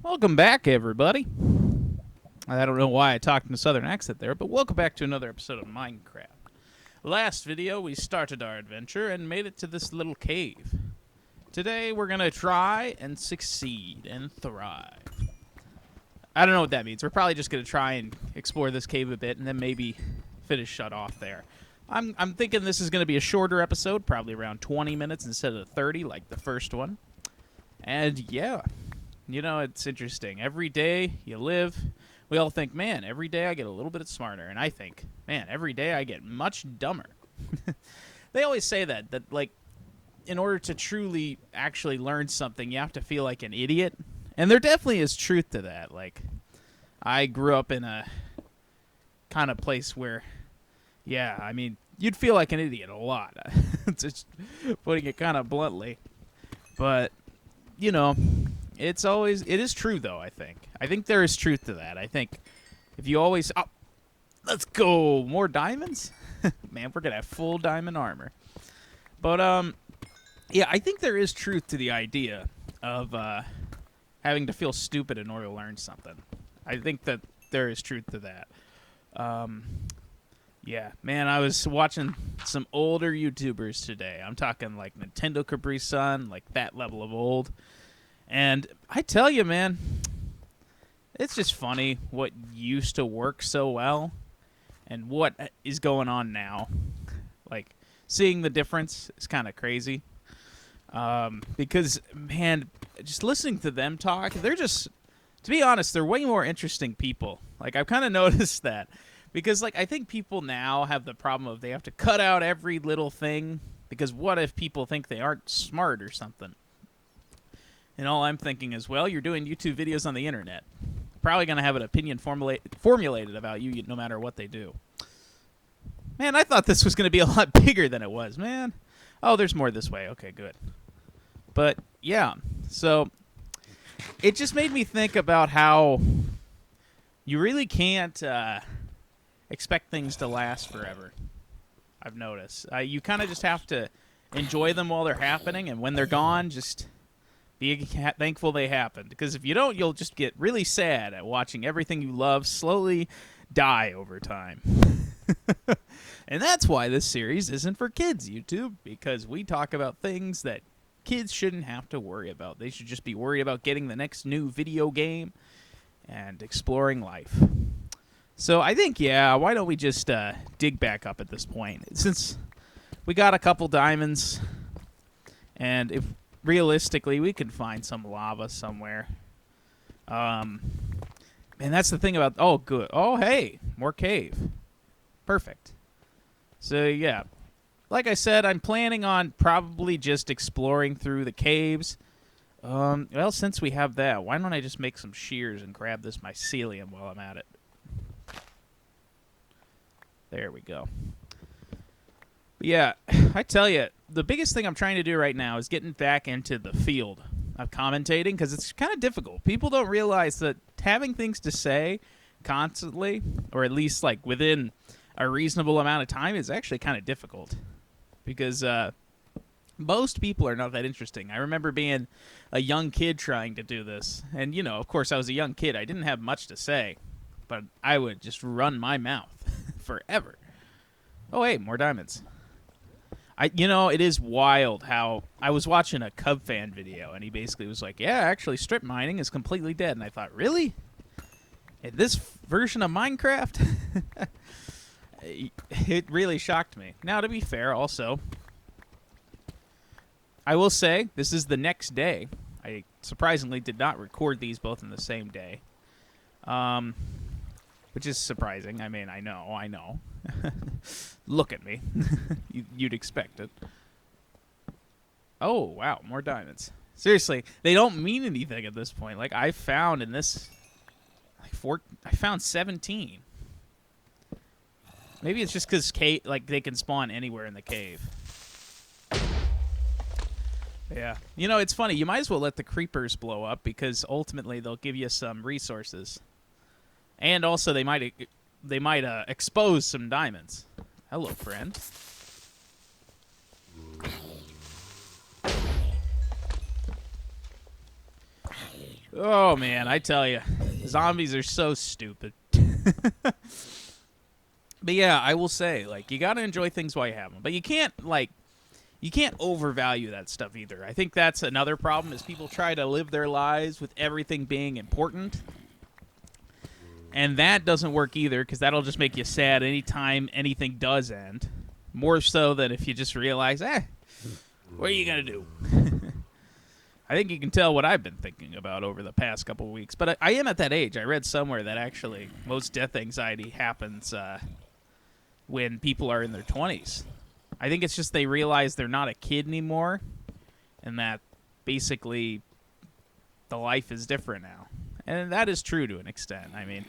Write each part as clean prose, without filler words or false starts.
Welcome back, everybody. I don't know why I talked in a southern accent there, but welcome back to another episode of Minecraft. Last video, we started our adventure and made it to this little cave. Today, we're going to try and succeed and thrive. I don't know what that means. We're probably just going to try and explore this cave a bit and then maybe finish shut off there. I'm thinking this is going to be a shorter episode, probably around 20 minutes instead of 30 like the first one. And yeah, you know, it's interesting. Every day you live, we all think, man, every day I get a little bit smarter. And I think, man, every day I get much dumber. They always say that, like, in order to truly actually learn something, you have to feel like an idiot. And there definitely is truth to that. Like, I grew up in a kind of place where, yeah, I mean, you'd feel like an idiot a lot. Just putting it kind of bluntly. But, you know, it is true, though, I think. I think there is truth to that. I think if you always, oh, let's go, more diamonds? Man, we're going to have full diamond armor. But, yeah, I think there is truth to the idea of having to feel stupid in order to learn something. I think that there is truth to that. Yeah, man, I was watching some older YouTubers today. I'm talking like Nintendo Capri Sun, like that level of old. And I tell you, man, it's just funny what used to work so well and what is going on now. Like, seeing the difference is kind of crazy. Because, man, just listening to them talk, they're just, to be honest, they're way more interesting people. Like, I've kind of noticed that. Because, like, I think people now have the problem of they have to cut out every little thing. Because what if people think they aren't smart or something? And all I'm thinking is, well, you're doing YouTube videos on the internet. Probably going to have an opinion formulated about you no matter what they do. Man, I thought this was going to be a lot bigger than it was, man. Oh, there's more this way. Okay, good. But, yeah, so it just made me think about how you really can't expect things to last forever, I've noticed. You kind of just have to enjoy them while they're happening, and when they're gone, just be thankful they happened. Because if you don't, you'll just get really sad at watching everything you love slowly die over time. And that's why this series isn't for kids, YouTube, because we talk about things that kids shouldn't have to worry about. They should just be worried about getting the next new video game and exploring life. So I think, yeah, why don't we just dig back up at this point? Since we got a couple diamonds, and if realistically we can find some lava somewhere. And that's the thing about, oh, good. Oh, hey, more cave. Perfect. So, yeah. Like I said, I'm planning on probably just exploring through the caves. Well, since we have that, why don't I just make some shears and grab this mycelium while I'm at it? There we go. But yeah, I tell you, the biggest thing I'm trying to do right now is getting back into the field of commentating, because it's kind of difficult. People don't realize that having things to say constantly, or at least like within a reasonable amount of time, is actually kind of difficult. Because most people are not that interesting. I remember being a young kid trying to do this. And, you know, of course, I was a young kid. I didn't have much to say. But I would just run my mouth forever. Oh, hey, more diamonds. You know, it is wild how I was watching a Cub fan video, and he basically was like, yeah, actually, strip mining is completely dead. And I thought, really? In this version of Minecraft? It really shocked me. Now, to be fair, also, I will say this is the next day. I surprisingly did not record these both in the same day, which is surprising. I mean, I know. Look at me. You'd expect it. Oh, wow, more diamonds. Seriously, they don't mean anything at this point. Like, I found in this, I found 17. Maybe it's just because like they can spawn anywhere in the cave. Yeah. You know, it's funny. You might as well let the creepers blow up, because ultimately they'll give you some resources. And also they might expose some diamonds. Hello, friend. Oh man, I tell you, zombies are so stupid. But yeah, I will say, like, you gotta enjoy things while you have them. But you can't overvalue that stuff either. I think that's another problem is people try to live their lives with everything being important. And that doesn't work either because that'll just make you sad anytime anything does end. More so than if you just realize, what are you going to do? I think you can tell what I've been thinking about over the past couple of weeks. But I am at that age. I read somewhere that actually most death anxiety happens when people are in their 20s. I think it's just they realize they're not a kid anymore and that basically the life is different now. And that is true to an extent. I mean,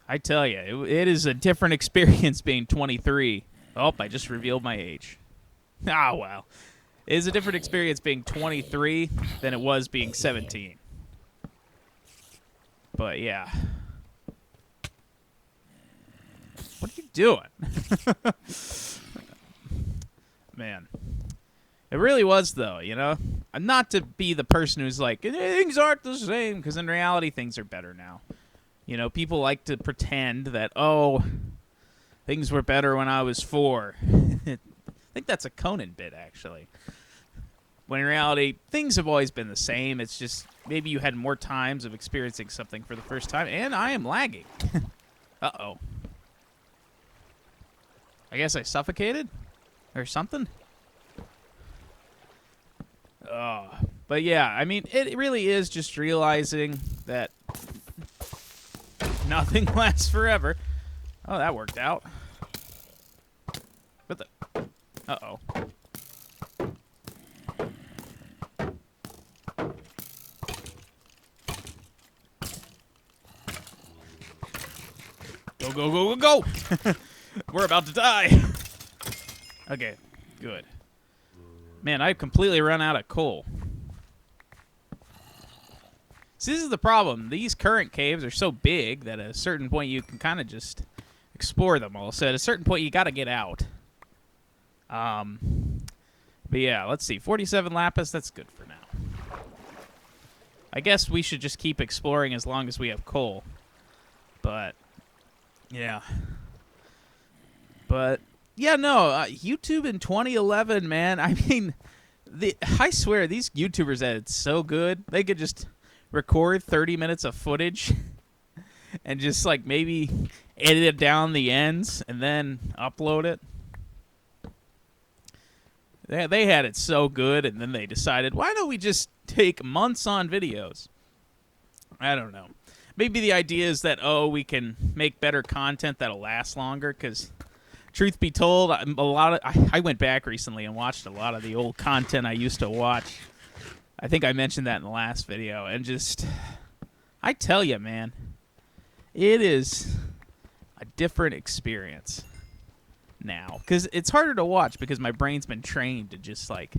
I tell you, it is a different experience being 23. Oh, I just revealed my age. Ah, well. It is a different experience being 23 than it was being 17. But, yeah. What are you doing? Man. It really was, though, you know? Not to be the person who's like, things aren't the same, because in reality, things are better now. You know, people like to pretend that, oh, things were better when I was 4. I think that's a Conan bit, actually. When in reality, things have always been the same. It's just maybe you had more times of experiencing something for the first time, and I am lagging. Uh-oh. I guess I suffocated? Or something? But yeah, I mean, it really is just realizing that nothing lasts forever. Oh, that worked out. What the? Uh-oh. Go, go, go, go, go! We're about to die. Okay, good. Man, I've completely run out of coal. See, this is the problem. These current caves are so big that at a certain point you can kind of just explore them all. So at a certain point you got to get out. But yeah, let's see. 47 lapis, that's good for now. I guess we should just keep exploring as long as we have coal. But, yeah. But, yeah, no, YouTube in 2011, man. I mean, I swear, these YouTubers edit so good. They could just record 30 minutes of footage and just, like, maybe edit it down the ends and then upload it. They had it so good, and then they decided, why don't we just take months on videos? I don't know. Maybe the idea is that, oh, we can make better content that'll last longer, because truth be told, I went back recently and watched a lot of the old content I used to watch. I think I mentioned that in the last video, and just, I tell you, man, it is a different experience now, because it's harder to watch because my brain's been trained to just, like,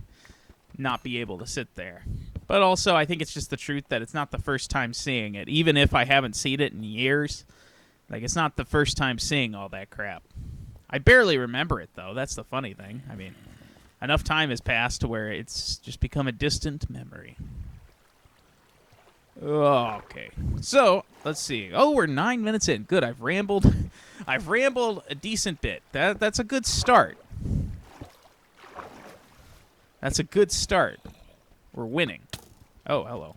not be able to sit there. But also, I think it's just the truth that it's not the first time seeing it. Even if I haven't seen it in years, like, it's not the first time seeing all that crap. I barely remember it, though. That's the funny thing. I mean, enough time has passed to where it's just become a distant memory. Okay. So, let's see. Oh, we're 9 minutes in. Good. I've rambled a decent bit. That's a good start. That's a good start. We're winning. Oh, hello.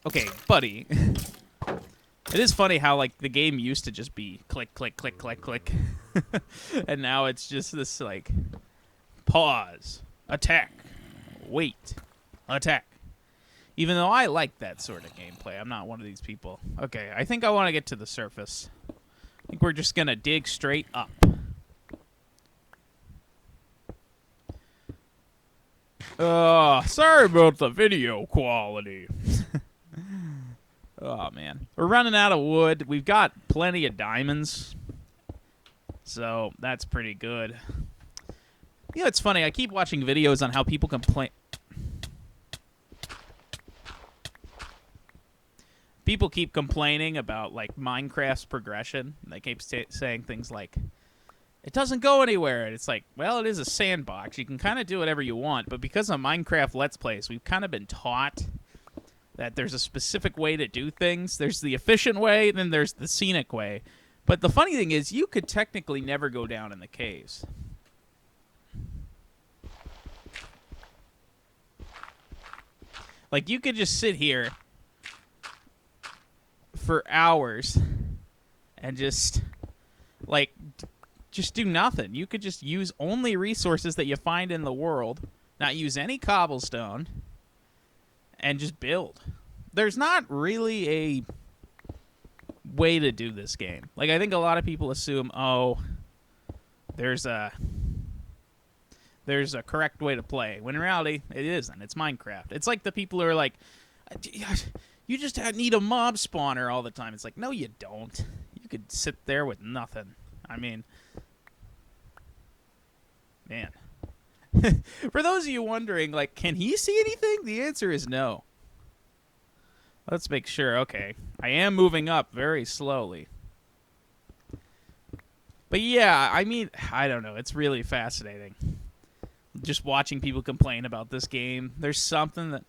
Okay, buddy. It is funny how, like, the game used to just be click, click, click, click, click. And now it's just this, like, pause, attack, wait, attack. Even though I like that sort of gameplay, I'm not one of these people. Okay, I think I want to get to the surface. I think we're just going to dig straight up. Sorry about the video quality. Oh, man. We're running out of wood. We've got plenty of diamonds. So, that's pretty good. You know, it's funny. I keep watching videos on how people complain. People keep complaining about, like, Minecraft's progression. They keep saying things like, it doesn't go anywhere. And it's like, well, it is a sandbox. You can kind of do whatever you want. But because of Minecraft Let's Plays, we've kind of been taught that there's a specific way to do things. There's the efficient way, then there's the scenic way. But the funny thing is, you could technically never go down in the caves. Like, you could just sit here for hours and just, like, just do nothing. You could just use only resources that you find in the world, not use any cobblestone, and just build. There's not really a way to do this game. Like, I think a lot of people assume, oh, there's a correct way to play, when in reality, it isn't. It's Minecraft. It's like the people who are like, you just need a mob spawner all the time. It's like, no, you don't. You could sit there with nothing. I mean, man. For those of you wondering, like, can he see anything? The answer is no. Let's make sure. Okay. I am moving up very slowly. But yeah, I mean, I don't know. It's really fascinating. Just watching people complain about this game. There's something that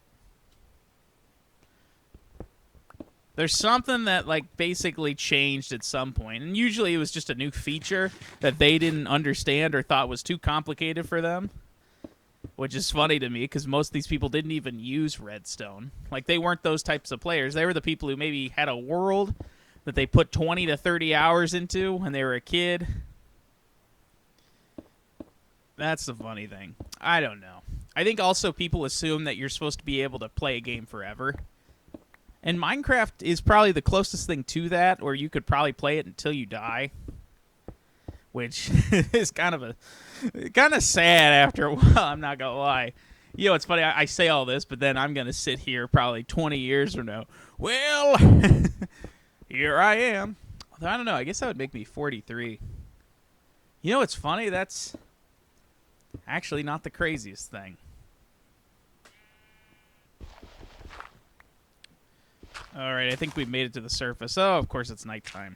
like basically changed at some point. And usually it was just a new feature that they didn't understand or thought was too complicated for them. Which is funny to me because most of these people didn't even use Redstone. Like, they weren't those types of players. They were the people who maybe had a world that they put 20 to 30 hours into when they were a kid. That's the funny thing. I don't know. I think also people assume that you're supposed to be able to play a game forever. And Minecraft is probably the closest thing to that, where you could probably play it until you die. Which is kind of sad after a while, I'm not going to lie. You know, it's funny, I say all this, but then I'm going to sit here probably 20 years from now. Well, here I am. I don't know, I guess that would make me 43. You know what's funny? That's actually not the craziest thing. All right, I think we made it to the surface. Oh, of course it's nighttime.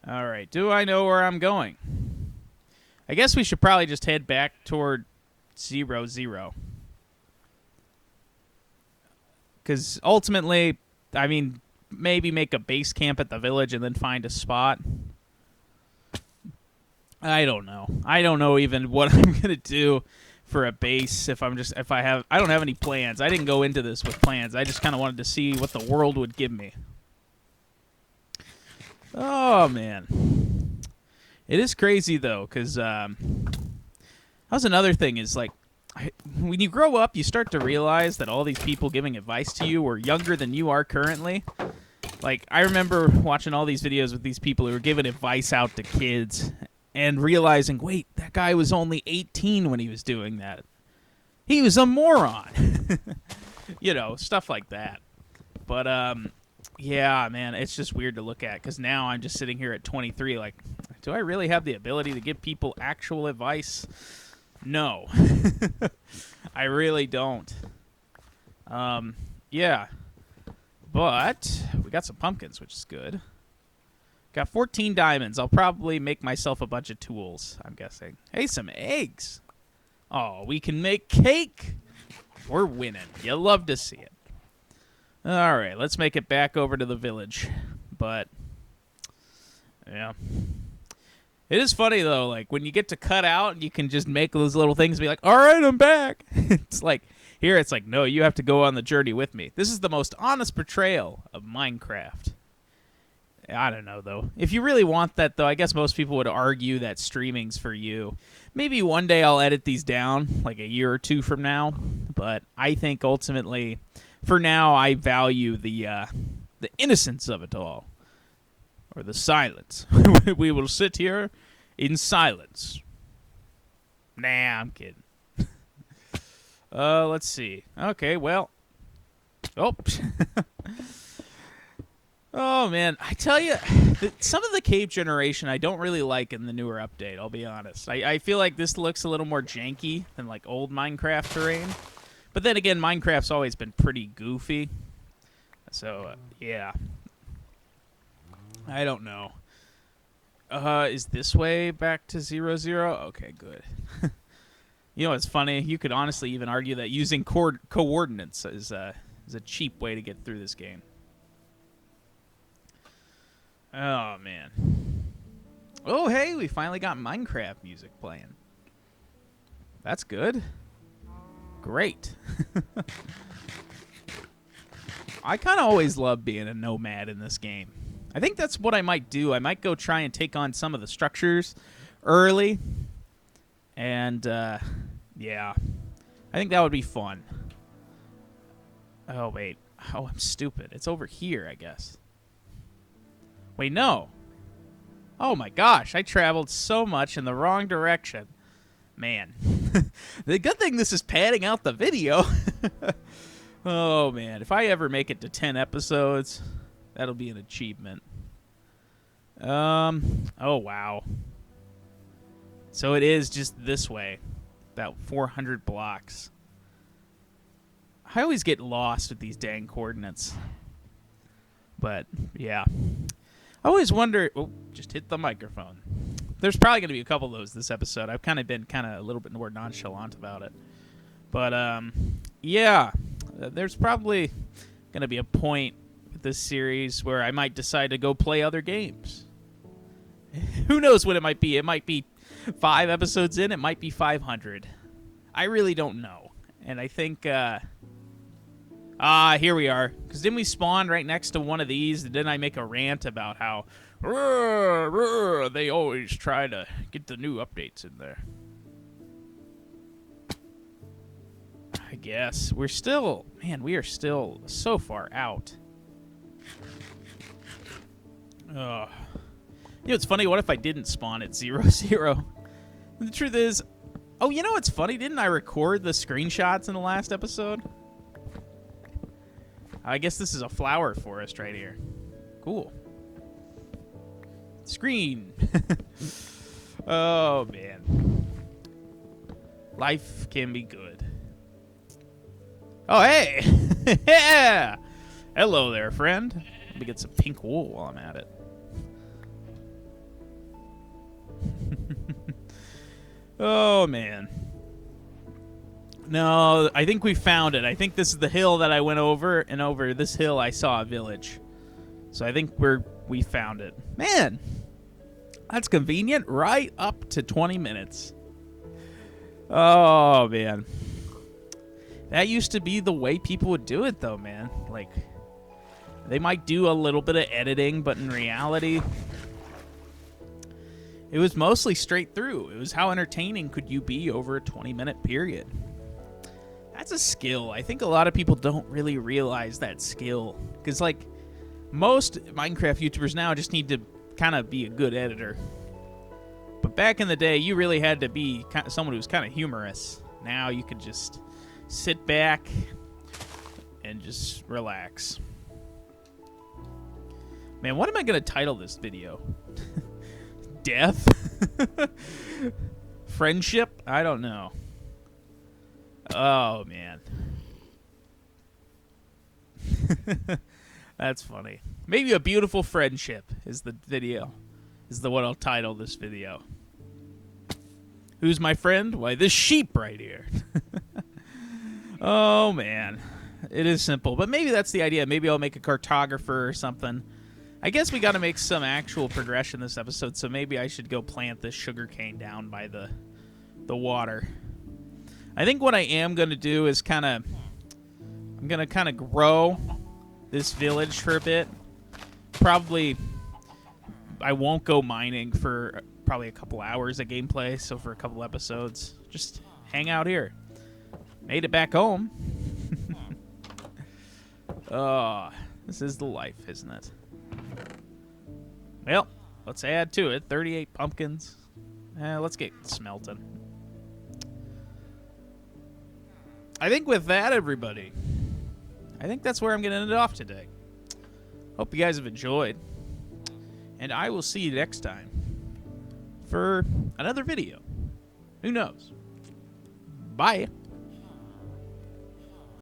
All right, do I know where I'm going? I guess we should probably just head back toward 0-0. Because ultimately, I mean, maybe make a base camp at the village and then find a spot. I don't know. I don't know even what I'm going to do for a base I don't have any plans. I didn't go into this with plans. I just kind of wanted to see what the world would give me. Oh, man. It is crazy, though, because that was another thing is, like, when you grow up, you start to realize that all these people giving advice to you are younger than you are currently. Like, I remember watching all these videos with these people who were giving advice out to kids and realizing, wait, that guy was only 18 when he was doing that. He was a moron. You know, stuff like that. But, yeah, man, it's just weird to look at because now I'm just sitting here at 23 like, do I really have the ability to give people actual advice? No. I really don't. Yeah. But we got some pumpkins, which is good. Got 14 diamonds. I'll probably make myself a bunch of tools, I'm guessing. Hey, some eggs. Oh, we can make cake. We're winning. You love to see it. All right, let's make it back over to the village. But, yeah. It is funny, though, like, when you get to cut out, you can just make those little things and be like, all right, I'm back. It's like, here it's like, no, you have to go on the journey with me. This is the most honest portrayal of Minecraft. I don't know, though. If you really want that, though, I guess most people would argue that streaming's for you. Maybe one day I'll edit these down, like a year or two from now. But I think ultimately, for now, I value the innocence of it all. Or the silence. We will sit here in silence. Nah, I'm kidding. Let's see. Okay, well. Oh. Oh, man. I tell you, some of the cave generation I don't really like in the newer update, I'll be honest. I feel like this looks a little more janky than, like, old Minecraft terrain. But then again, Minecraft's always been pretty goofy. So, yeah. I don't know. Is this way back to 0, 0? Okay, good. You know, it's funny. You could honestly even argue that using coordinates is a cheap way to get through this game. Oh, man. Oh, hey, we finally got Minecraft music playing. That's good. Great. I kind of always love being a nomad in this game. I think that's what I might do. I might go try and take on some of the structures early. And, yeah. I think that would be fun. Oh, wait. Oh, I'm stupid. It's over here, I guess. Wait, no. Oh, my gosh. I traveled so much in the wrong direction. Man. The good thing this is padding out the video. Oh, man. If I ever make it to 10 episodes, that'll be an achievement. Oh, wow. So it is just this way. About 400 blocks. I always get lost with these dang coordinates. But, yeah. I always wonder... Oh, just hit the microphone. There's probably going to be a couple of those this episode. I've kind of been a little bit more nonchalant about it. But, yeah. There's probably going to be a point with this series where I might decide to go play other games. Who knows what it might be? It might be 5 episodes in. It might be 500. I really don't know. And I think... here we are. Because didn't we spawn right next to one of these? And then I make a rant about how they always try to get the new updates in there. I guess. We are still so far out. You know, it's funny. What if I didn't spawn at 0, 0? The truth is... Oh, you know what's funny? Didn't I record the screenshots in the last episode? I guess this is a flower forest right here. Cool. Screen. Oh, man. Life can be good. Oh, hey. Yeah. Hello there, friend. Let me get some pink wool while I'm at it. Oh, man. No, I think we found it. I think this is the hill that I went over, and over this hill I saw a village. So I think we found it. Man, that's convenient. Right up to 20 minutes. Oh, man. That used to be the way people would do it, though, man. Like, they might do a little bit of editing, but in reality... It was mostly straight through. It was how entertaining could you be over a 20-minute period. That's a skill. I think a lot of people don't really realize that skill. Because, like, most Minecraft YouTubers now just need to kind of be a good editor. But back in the day, you really had to be someone who was kind of humorous. Now you could just sit back and just relax. Man, what am I going to title this video? Death? Friendship? I don't know. Oh, man. That's funny. Maybe a beautiful friendship is the video. Is the what I'll title this video. Who's my friend? Why, this sheep right here. Oh, man. It is simple. But maybe that's the idea. Maybe I'll make a cartographer or something. I guess we got to make some actual progression this episode, so maybe I should go plant this sugarcane down by the water. I think what I am going to do is I'm going to grow this village for a bit. Probably, I won't go mining for probably a couple hours of gameplay, so for a couple episodes, just hang out here. Made it back home. Oh, this is the life, isn't it? Well, let's add to it. 38 pumpkins. Let's get smelting. I think with that, everybody, I think that's where I'm going to end it off today. Hope you guys have enjoyed. And I will see you next time for another video. Who knows? Bye.